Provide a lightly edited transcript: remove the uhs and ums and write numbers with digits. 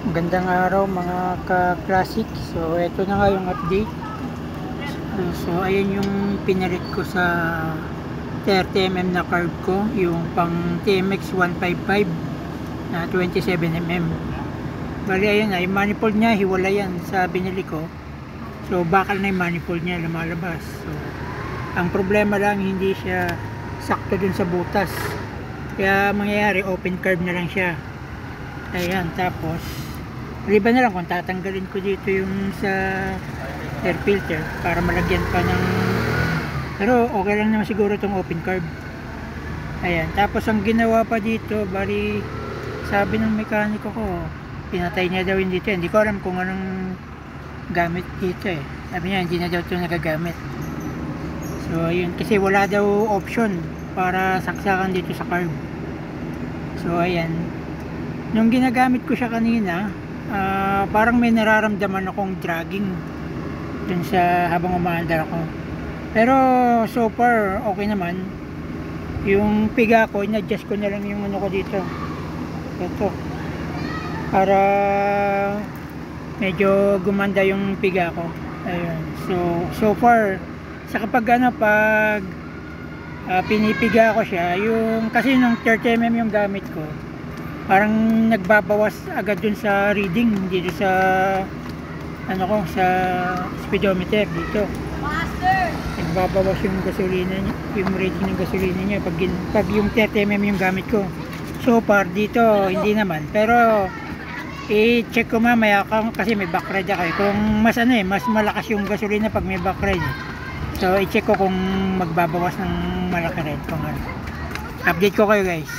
Magandang araw mga ka-classic. So ito na nga yung update. So ayan yung pinalit ko sa 30mm na card ko, yung pang TMX 155 na 27mm. Bali ayan na, yung manifold niya hiwalay yan sa binili ko. So bakal na yung manifold niya lumalabas. So ang problema lang, hindi siya sakto dun sa butas, kaya mangyayari open curve na lang siya. Ayan, tapos riba na lang kung tatanggalin ko dito yung sa air filter para malagyan pa ng, pero okay lang naman siguro itong open curve. Ayan, tapos ang ginawa pa dito, bali sabi ng mekaniko ko, pinatay niya daw yun dito. Hindi ko alam kung anong gamit dito eh. Sabi niya hindi na daw ito nagagamit. So ayun, kasi wala daw option para saksakan dito sa curve. So ayan, nung ginagamit ko siya kanina, parang may nararamdaman akong dragging dun sa habang umaandar ako, pero so far okay naman. Yung piga ko, in-adjust ko na lang yung ano ko dito, ito, para medyo gumanda yung piga ko. Ayun, so far sa kapag ano, pag pinipiga ko siya, yung kasi nung 30mm yung gamit ko, parang nagbabawas agad dun sa reading dito sa ano ko, sa speedometer dito. Nagbabawas yung gasolina niya, yung reading ng gasolina niya pag yung 30mm yung gamit ko. So far dito hindi naman, pero i-check ko mamaya kasi may back ride ako eh. Kung mas ano eh, mas malakas yung gasolina pag may back ride eh. So i-check ko kung magbabawas ng malaki rin kung ano. Update ko kayo guys.